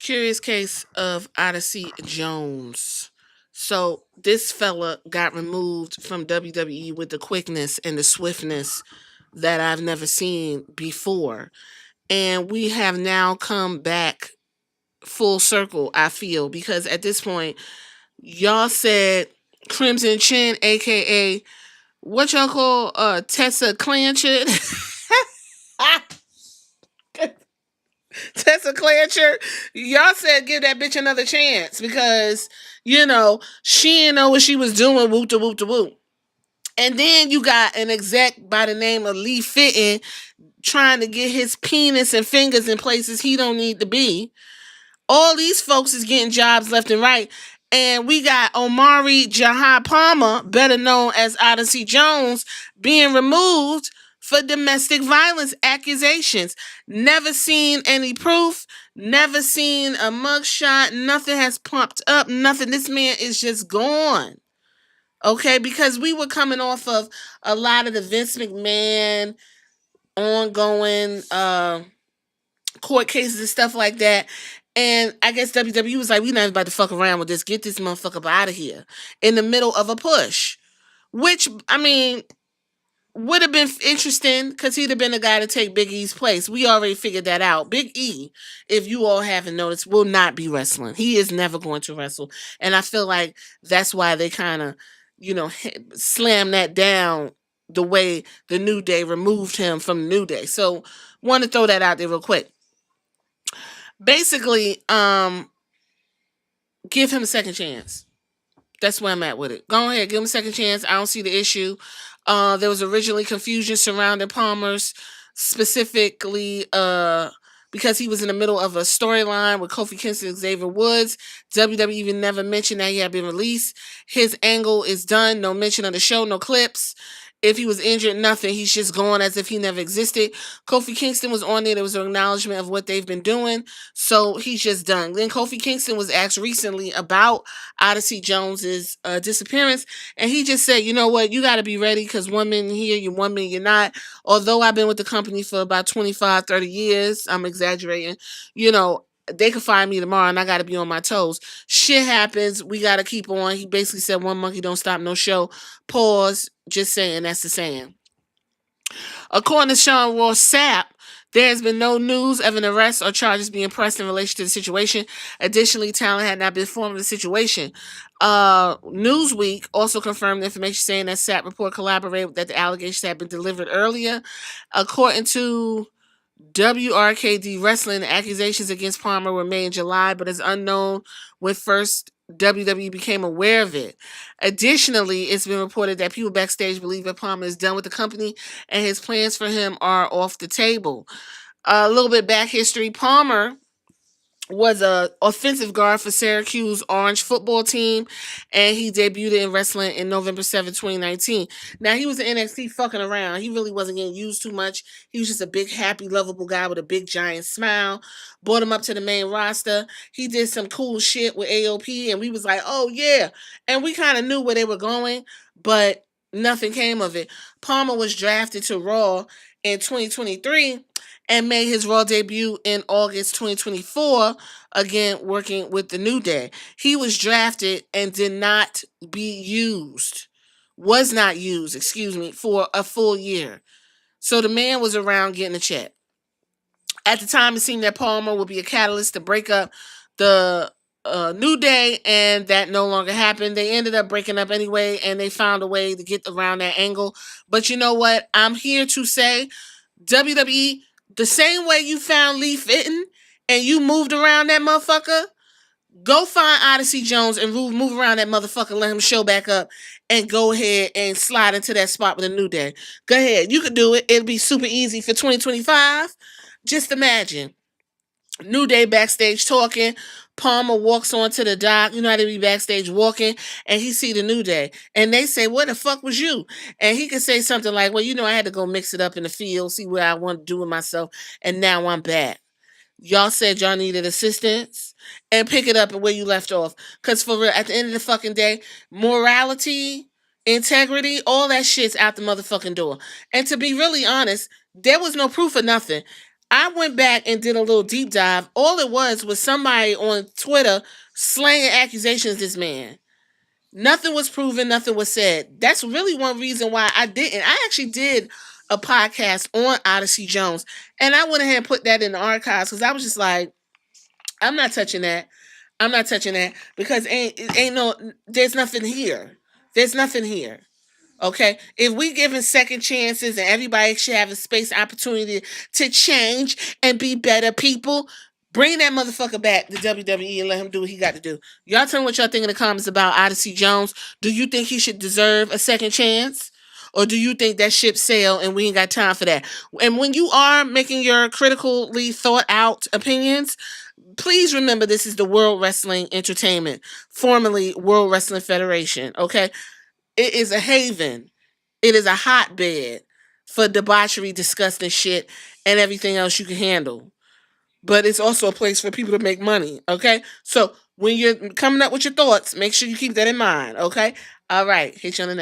Curious case of Odyssey Jones. So this fella got removed from WWE with the quickness and the swiftness that I've never seen before. And we have now come back full circle, I feel, because at this point, y'all said Crimson Chin, aka what y'all call Tessa Clanchard. Tessa Clanchard, y'all said give that bitch another chance because, she didn't know what she was doing, whoop to whoop to whoop. And then you got an exec by the name of Lee Fitton trying to get his penis and fingers in places he don't need to be. All these folks is getting jobs left and right. And we got Omari Jahad Palmer, better known as Odyssey Jones, being removed for domestic violence accusations. Never seen any proof, never seen a mugshot, nothing has pumped up, nothing. This man is just gone. Okay, because we were coming off of a lot of the Vince McMahon ongoing court cases and stuff like that. And I guess WWE was like, we not about to fuck around with this. Get this motherfucker out of here. In the middle of a push. Which, I mean, would have been interesting because he'd have been the guy to take Big E's place. We already figured that out. Big E, if you all haven't noticed, will not be wrestling. He is never going to wrestle. And I feel like that's why they kind of, slam that down the way the New Day removed him from the New Day. So, want to throw that out there real quick. Basically, give him a second chance. That's where I'm at with it. Go ahead, give him a second chance. I don't see the issue. There was originally confusion surrounding Palmer's, specifically because he was in the middle of a storyline with Kofi Kingston and Xavier Woods. WWE even never mentioned that he had been released. His angle is done. No mention of the show, no clips. If he was injured, nothing. He's just gone as if he never existed. Kofi Kingston was on there. There was an acknowledgement of what they've been doing. So he's just done. Then Kofi Kingston was asked recently about Odyssey Jones's disappearance. And he just said, you know what? You got to be ready because one minute here, you one minute you're not. Although I've been with the company for about 25, 30 years, I'm exaggerating, they could find me tomorrow and I got to be on my toes. Shit happens. We got to keep on. He basically said one monkey don't stop no show. Pause. Just saying, that's the saying. According to Sean Ross Sapp, there has been no news of an arrest or charges being pressed in relation to the situation. Additionally, talent had not been informed of the situation. Newsweek also confirmed the information saying that Sapp report collaborated that the allegations had been delivered earlier. According to WRKD Wrestling, the accusations against Palmer were made in July, but it's unknown when first WWE became aware of it. Additionally, it's been reported that people backstage believe that Palmer is done with the company and his plans for him are off the table. A little bit back history. Palmer was a offensive guard for Syracuse Orange football team, and he debuted in wrestling in November 7, 2019. Now, he was in NXT fucking around. He really wasn't getting used too much. He was just a big, happy, lovable guy with a big, giant smile. Brought him up to the main roster. He did some cool shit with AOP, and we was like, oh, yeah. And we kind of knew where they were going, but nothing came of it. Palmer was drafted to Raw in 2023 and made his Raw debut in August 2024, again working with the New Day. He was drafted and did not be used, was not used, for a full year. So the man was around getting a check. At the time, it seemed that Palmer would be a catalyst to break up the New Day, and that no longer happened. They ended up breaking up anyway, and they found a way to get around that angle. But you know what? I'm here to say, WWE, the same way you found Lee Fitton and you moved around that motherfucker, go find Odyssey Jones and move around that motherfucker, let him show back up, and go ahead and slide into that spot with a New Day. Go ahead. You could do it. It'll be super easy for 2025. Just imagine. New Day backstage talking. Palmer walks onto the dock. You know how they be backstage walking, and he see the New Day. And they say, what the fuck was you? And he could say something like, well, I had to go mix it up in the field, see what I want to do with myself, and now I'm back. Y'all said y'all needed assistance, and pick it up where you left off. Because for real, at the end of the fucking day, morality, integrity, all that shit's out the motherfucking door. And to be really honest, there was no proof of nothing. I went back and did a little deep dive. All it was somebody on Twitter slanging accusations at this man. Nothing was proven, nothing was said. That's really one reason why I didn't. I actually did a podcast on Odyssey Jones, and I went ahead and put that in the archives because I was just like, I'm not touching that. I'm not touching that because ain't no. There's nothing here. There's nothing here. Okay, if we giving second chances and everybody should have a space opportunity to change and be better people, bring that motherfucker back to WWE and let him do what he got to do. Y'all tell me what y'all think in the comments about Odyssey Jones. Do you think he should deserve a second chance? Or do you think that ship sailed and we ain't got time for that? And when you are making your critically thought out opinions, please remember this is the World Wrestling Entertainment, formerly World Wrestling Federation, okay? It is a haven. It is a hotbed for debauchery, disgusting shit, and everything else you can handle. But it's also a place for people to make money, okay? So when you're coming up with your thoughts, make sure you keep that in mind, okay? All right, hit you on the next.